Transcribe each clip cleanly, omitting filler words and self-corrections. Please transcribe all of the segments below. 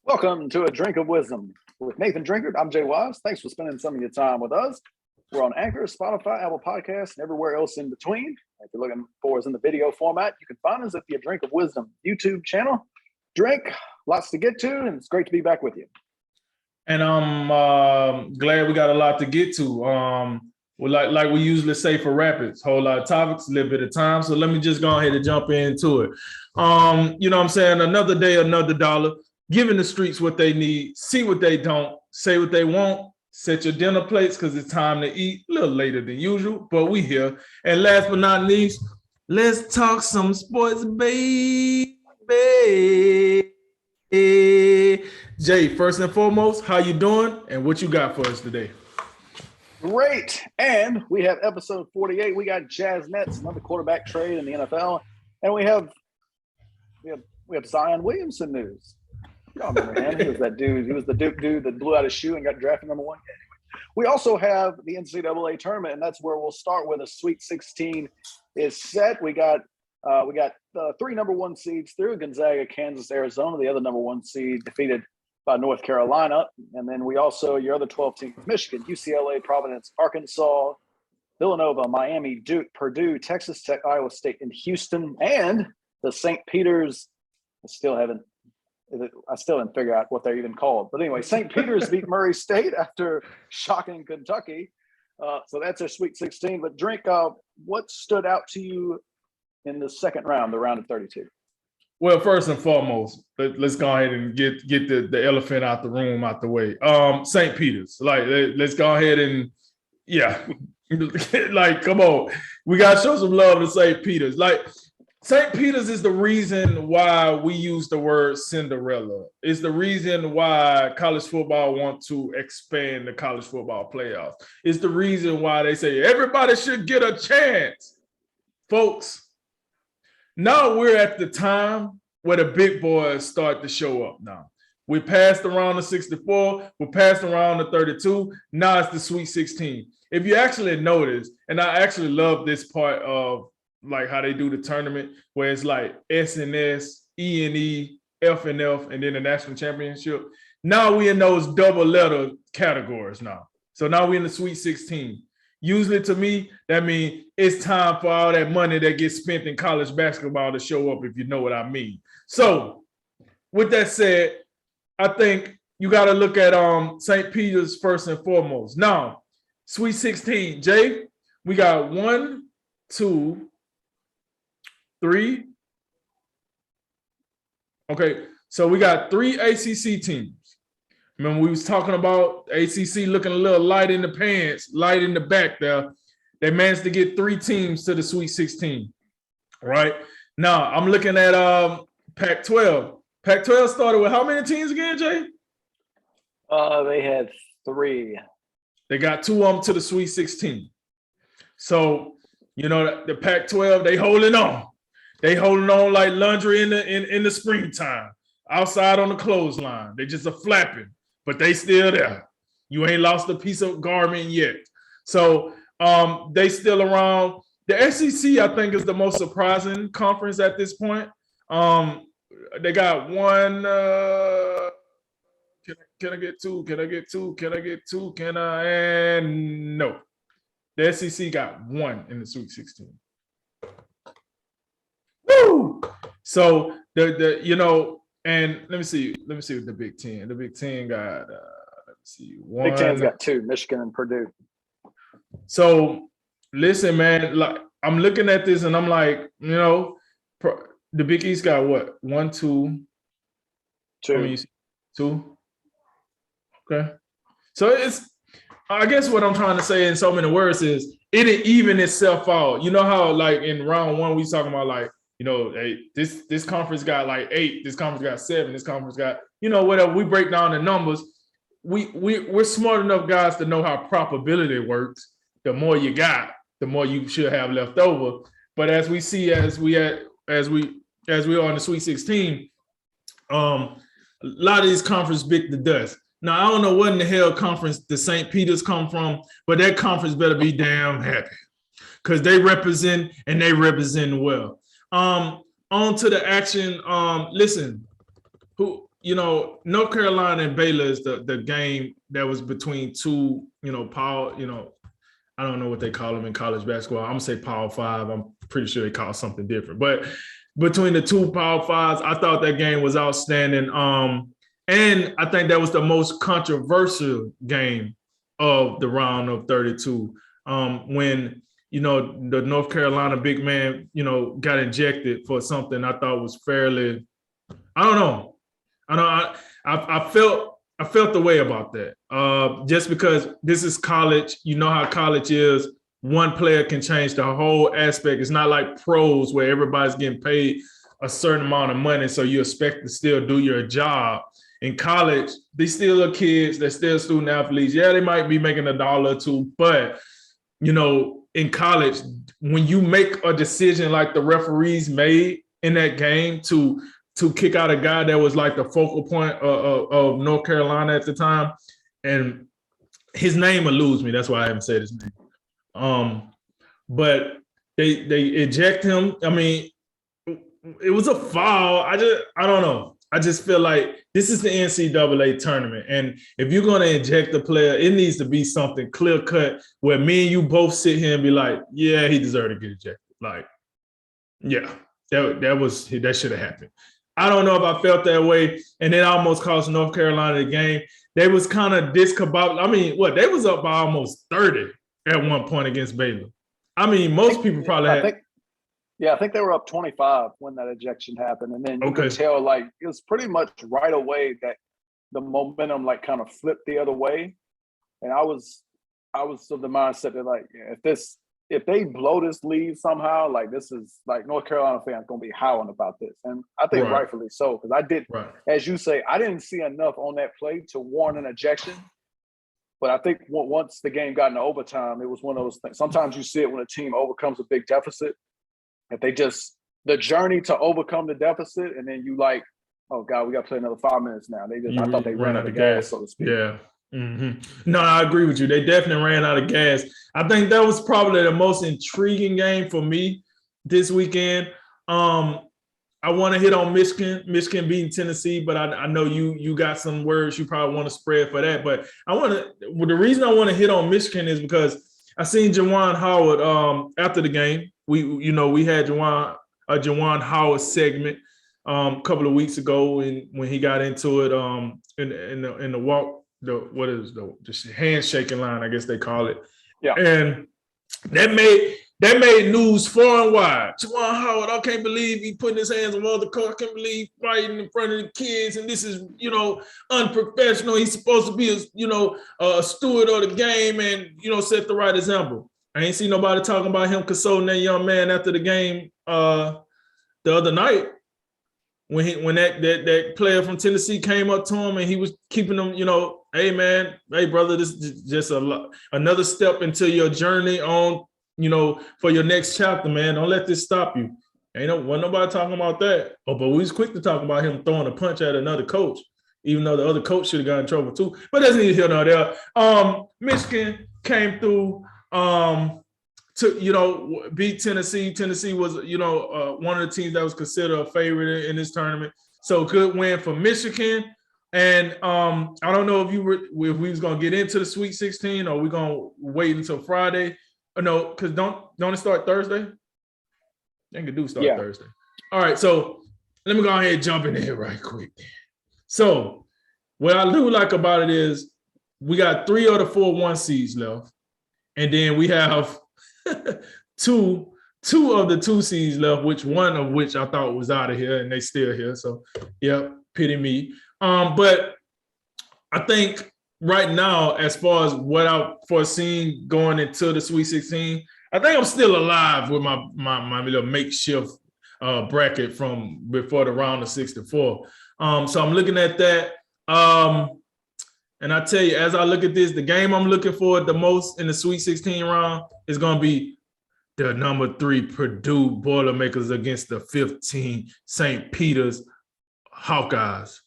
Welcome to A Drink of Wisdom with Nathan Drinkard. I'm Jay Wise. Thanks for spending some of your time with us. We're on Anchor, Spotify, Apple Podcasts, and everywhere else in between. If you're looking for us in the video format, you can find us at the A Drink of Wisdom YouTube channel. Drink, lots to get to, and it's great to be back with you. And I'm glad we got a lot to get to. Well, like we usually say for Rapids, whole lot of topics, a little bit of time. So let me just go ahead and jump into it. You know what I'm saying? Another day, another dollar. Giving the streets what they need, see what they don't, say what they want, set your dinner plates because it's time to eat, a little later than usual, but we here. And last but not least, let's talk some sports, baby. Jay, first and foremost, how you doing and what you got for us today? Great. And we have episode 48. We got Jazz Nets, another quarterback trade in the NFL. And we have Zion Williamson news. Y'all remember him? He was that dude. He was the Duke dude that blew out his shoe and got drafted number one. Anyway, we also have the NCAA tournament, and that's where we'll start with a Sweet 16 is set. We got three number one seeds through: Gonzaga, Kansas, Arizona. The other number one seed defeated by North Carolina, and then we also your other 12 teams: Michigan, UCLA, Providence, Arkansas, Villanova, Miami, Duke, Purdue, Texas Tech, Iowa State, and Houston, and the St. Peter's. I still haven't figured out what they're even called. But anyway, St. Peter's beat Murray State after shocking Kentucky. So that's our Sweet 16. But Drink, what stood out to you in the second round, the round of 32? Well, first and foremost, let's go ahead and get the elephant out the room, out the way. St. Peter's, let's go ahead and, come on. We got to show some love to St. Peter's. St. Peter's is the reason why we use the word Cinderella. It's the reason why college football want to expand the college football playoffs. It's the reason why they say everybody should get a chance. Folks, now we're at the time where the big boys start to show up now. We passed around the 64. We passed around the 32. Now it's the Sweet 16. If you actually notice, and I actually love this part of how they do the tournament, where it's like S&S, E&E, F&F, and then the national championship. Now we in those double letter categories now. So now we're in the Sweet 16. Usually to me, that means it's time for all that money that gets spent in college basketball to show up, if you know what I mean. So with that said, I think you got to look at St. Peter's first and foremost. Now, Sweet 16, Jay, we got 1, 2, 3. Okay, so we got 3 ACC teams. Remember, we was talking about ACC looking a little light in the pants, light in the back there. They managed to get 3 teams to the Sweet 16. All right. Now, I'm looking at Pac-12. Pac-12 started with how many teams again, Jay? They had 3. They got 2 of them to the Sweet 16. So, the Pac-12, they holding on. They holding on like laundry in the springtime, outside on the clothesline. They just are flapping, but they still there. You ain't lost a piece of garment yet. So they still around. The SEC, I think, is the most surprising conference at this point. They got 1. Can I get 2? Can I get 2? Can I get 2? Can I? And no. The SEC got 1 in the Sweet 16. Woo! So and let me see what the Big Ten. The Big Ten got one. Big Ten's got 2, Michigan and Purdue. So listen, man, I'm looking at this and I'm like, the Big East got what? 1, 2, 2. 2. Okay. So I guess what I'm trying to say in so many words is it even itself out. You know how in round 1 we talking about hey, this conference got 8, this conference got 7, this conference got whatever. We break down the numbers. We're smart enough guys to know how probability works. The more you got, the more you should have left over. But as we see, as we are in the Sweet 16, a lot of these conferences bit the dust. Now, I don't know what in the hell conference the St. Peter's come from, but that conference better be damn happy because they represent and they represent well. On to the action. Listen, North Carolina and Baylor is the game that was between two, power, I don't know what they call them in college basketball. I'm gonna say Power Five. I'm pretty sure they call it something different. But between the two Power Fives, I thought that game was outstanding. And I think that was the most controversial game of the round of 32. When the North Carolina big man, got injected for something I thought was fairly. I don't know. I felt the way about that. Just because this is college, you know how college is. One player can change the whole aspect. It's not like pros where everybody's getting paid a certain amount of money, so you expect to still do your job. In college, they still are kids. They're still student athletes. Yeah, they might be making $1 or $2, but in college, when you make a decision like the referees made in that game to kick out a guy that was like the focal point of North Carolina at the time, and his name eludes me. That's why I haven't said his name. But they eject him. I mean, it was a foul. I don't know. I just feel like this is the NCAA tournament, and if you're going to eject a player, it needs to be something clear cut where me and you both sit here and be like, yeah, he deserved to get ejected. Like, yeah, that should have happened. I don't know if I felt that way, and it almost cost North Carolina the game. They was kind of discombobulated. I mean, they was up by almost 30 at one point against Baylor. I mean, most people probably had. I think they were up 25 when that ejection happened, and then you could tell like it was pretty much right away that the momentum like kind of flipped the other way, and I was of the mindset that like if they blow this lead somehow, like this is like North Carolina fans gonna be howling about this, and I think rightfully so because as you say, I didn't see enough on that play to warrant an ejection. But I think once the game got into overtime, it was one of those things. Sometimes you see it when a team overcomes a big deficit. If they the journey to overcome the deficit, and then you like, oh God, we got to play another 5 minutes now. I thought they ran out of gas, so to speak. Yeah. Mm-hmm. No, I agree with you. They definitely ran out of gas. I think that was probably the most intriguing game for me this weekend. I want to hit on Michigan beating Tennessee, but I know you got some words you probably want to spread for that. But the reason I want to hit on Michigan is because I seen Juwan Howard after the game. We had Juwan Howard segment a couple of weeks ago when he got into it in the walk, the handshaking line, I guess they call it. Yeah. And that made news far and wide. Juwan Howard, I can't believe he putting his hands on other coach. I can't believe fighting in front of the kids, and this is unprofessional. He's supposed to be a steward of the game and set the right example. I ain't see nobody talking about him consoling that young man after the game the other night when that player from Tennessee came up to him and he was keeping him, hey man, hey brother, this is just another step into your journey on, for your next chapter, man. Don't let this stop you. Wasn't nobody talking about that. Oh, but we was quick to talk about him throwing a punch at another coach, even though the other coach should have got in trouble too. But that's neither here nor there. Michigan came through. To beat Tennessee. Tennessee was one of the teams that was considered a favorite in this tournament. So good win for Michigan. And I don't know if we was gonna get into the Sweet 16 or we gonna wait until Friday. Or no, because don't it start Thursday? I think it do start Thursday. All right, so let me go ahead and jump in there right quick. So what I do like about it is we got 3 of the 4 1 seeds left. And then we have two of the 2 seeds left, one of which I thought was out of here, and they still here. So, yeah, pity me. But I think right now, as far as what I've foreseen going into the Sweet 16, I think I'm still alive with my little makeshift bracket from before the round of 64. So I'm looking at that. And I tell you, as I look at this, the game I'm looking for the most in the Sweet 16 round is going to be the number 3 Purdue Boilermakers against the 15 St. Peter's Hawkeyes.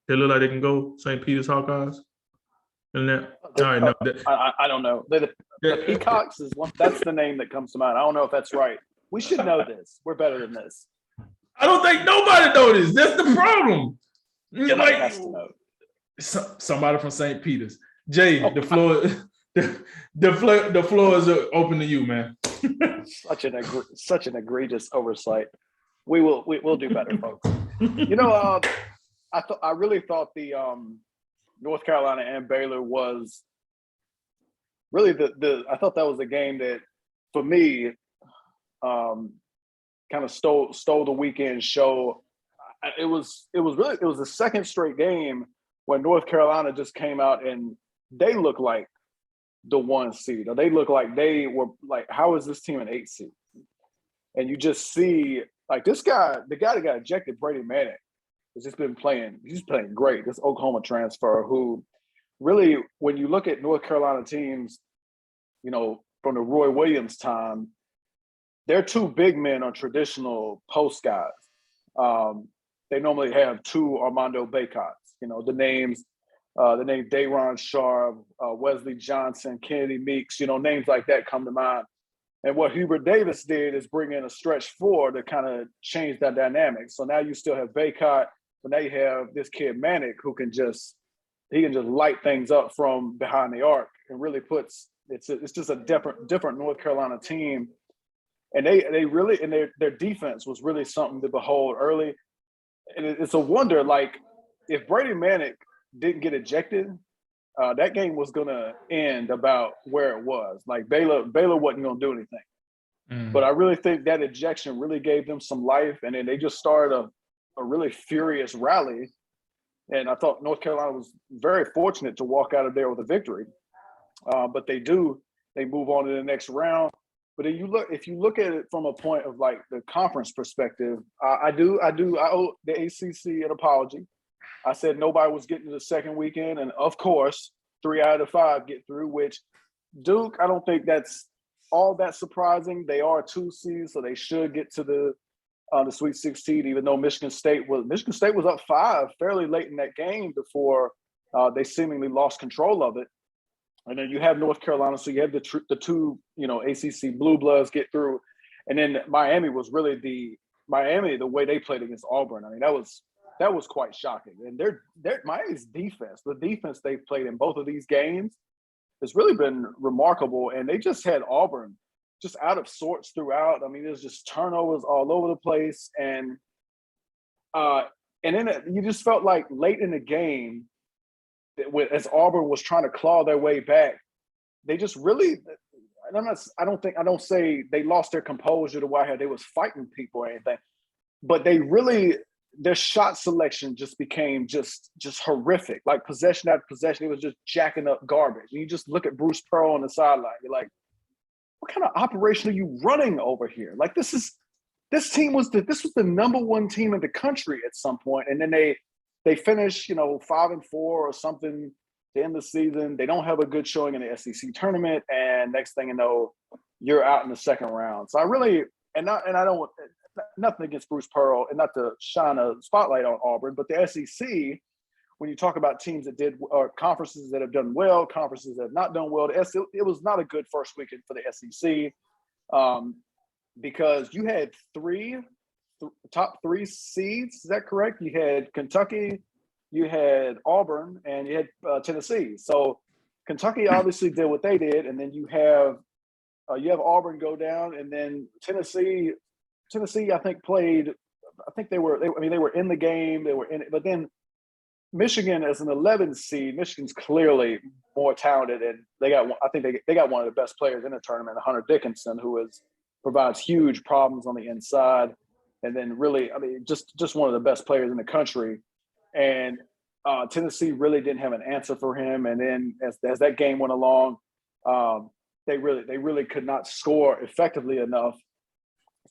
They look like they can go St. Peter's Hawkeyes? And that, all right, no. I don't know. The Peacocks is one. That's the name that comes to mind. I don't know if that's right. We should know this. We're better than this. I don't think nobody knows this. That's the problem. Somebody has to know. Somebody from St. Peter's. Jay, Oh, the floor, the floor is open to you, man. such an egregious oversight. We'll do better, folks. I really thought the North Carolina and Baylor was really I thought that was the game that, for me, kind of stole the weekend show. It was the second straight game when North Carolina just came out and they looked like the 1 seed, or they looked like they were like, how is this team an 8 seed? And you just see like the guy that got ejected, Brady Manick, has just been playing. He's playing great. This Oklahoma transfer, who really, when you look at North Carolina teams, from the Roy Williams time, their 2 big men are traditional post guys. They normally have 2 Armando Baycots. The name Dayron Sharp, Wesley Johnson, Kennedy Meeks, names like that come to mind. And what Hubert Davis did is bring in a stretch 4 to kind of change that dynamic. So now you still have Baycott, but now you have this kid Manick, who can just light things up from behind the arc, and really it's just a different North Carolina team. And they really, and their defense was really something to behold early. And it's a wonder, like, if Brady Manick didn't get ejected, that game was going to end about where it was. Like, Baylor wasn't going to do anything. But I really think that ejection really gave them some life, and then they just started a really furious rally. And I thought North Carolina was very fortunate to walk out of there with a victory. But they move on to the next round. But if you look at it from a point of like the conference perspective, I owe the ACC an apology. I said nobody was getting to the second weekend, and of course, 3 out of 5 get through. Which Duke, I don't think that's all that surprising. They are 2 seeds, so they should get to the Sweet 16. Even though Michigan State was up 5 fairly late in that game before they seemingly lost control of it. And then you have North Carolina, so you have the 2 ACC blue bloods get through, and then Miami was really the way they played against Auburn. I mean, that was quite shocking. And their Miami's defense, the defense they've played in both of these games, has really been remarkable. And they just had Auburn just out of sorts throughout. I mean, there's just turnovers all over the place, and then you just felt like late in the game, as Auburn was trying to claw their way back, they just really, I don't say they lost their composure to where they was fighting people or anything, but they really, their shot selection just became just horrific. Like, possession after possession, it was just jacking up garbage. And you just look at Bruce Pearl on the sideline, you're like, what kind of operation are you running over here? Like, this was the number 1 team in the country at some point, and then they finish, 5-4 or something to end the season. They don't have a good showing in the SEC tournament, and next thing you know, you're out in the second round. So I really, I don't want nothing against Bruce Pearl, and not to shine a spotlight on Auburn, but the SEC, when you talk about teams that did, or conferences that have done well, conferences that have not done well, it was not a good first weekend for the SEC, because you had top 3 seeds. Is that correct? You had Kentucky, you had Auburn, and you had Tennessee. So Kentucky obviously did what they did, and then you have Auburn go down, and then Tennessee I think played. I think they were in the game. They were in it, but then Michigan as an 11 seed. Michigan's clearly more talented, and they got one of the best players in the tournament, Hunter Dickinson, who provides huge problems on the inside. And then really, just one of the best players in the country. And Tennessee really didn't have an answer for him. And then as that game went along, they really could not score effectively enough.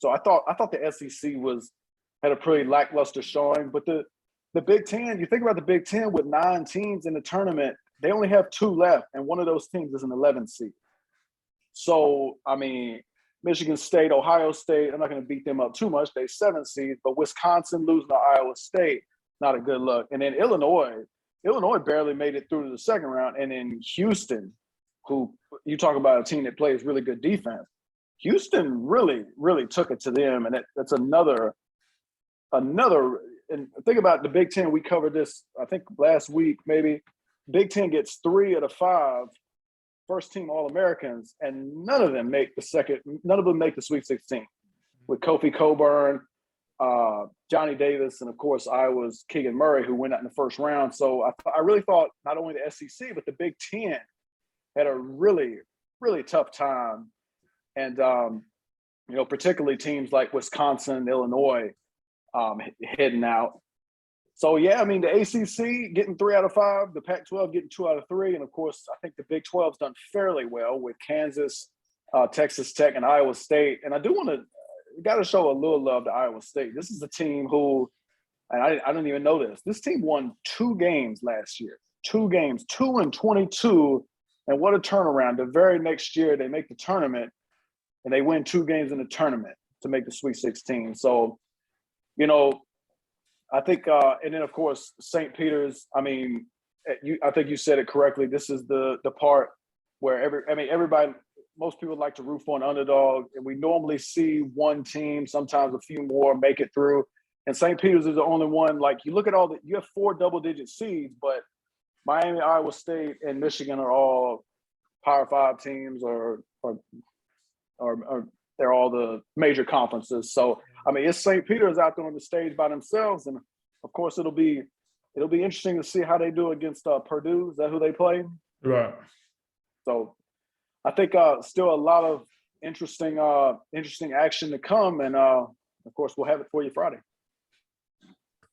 So I thought the SEC had a pretty lackluster showing. But the Big Ten, you think about the Big Ten with 9 teams in the tournament, they only have 2 left, and one of those teams is an 11 seed. So Michigan State, Ohio State, I'm not going to beat them up too much. They're 7 seeds, but Wisconsin losing to Iowa State, not a good look. And then Illinois barely made it through to the second round. And then Houston, who you talk about a team that plays really good defense, Houston really, really took it to them. And that's another and think about the Big Ten. We covered this, I think, last week, maybe. Big Ten gets 3 of the 5 first-team All-Americans, and none of them make the Sweet 16. With Kofi Coburn, Johnny Davis, and of course Iowa's Keegan Murray, who went out in the first round. So I really thought not only the SEC but the Big Ten had a really, really tough time, and particularly teams like Wisconsin, Illinois, heading out. So yeah, I mean the ACC getting 3 out of 5, the Pac-12 getting 2 out of 3, and of course I think the Big 12's done fairly well with Kansas, Texas Tech, and Iowa State. And I do want to. Got to show a little love to Iowa State. This is a team who, and I didn't even know this. This team won 2 games last year. 2 games, 2-22, and what a turnaround! The very next year they make the tournament, and they win 2 games in the tournament to make the Sweet 16. So, I think, and then of course St. Peter's. I mean, I think you said it correctly. This is the part where everybody. Most people like to root for an underdog, and we normally see one team, sometimes a few more, make it through. And St. Peter's is the only one. Like you look at you have 4 double-digit seeds, but Miami, Iowa State, and Michigan are all Power 5 teams, or they're all the major conferences. So I mean, it's St. Peter's out there on the stage by themselves, and of course it'll be interesting to see how they do against Purdue. Is that who they play? Right. So. I think still a lot of interesting action to come, and of course we'll have it for you Friday.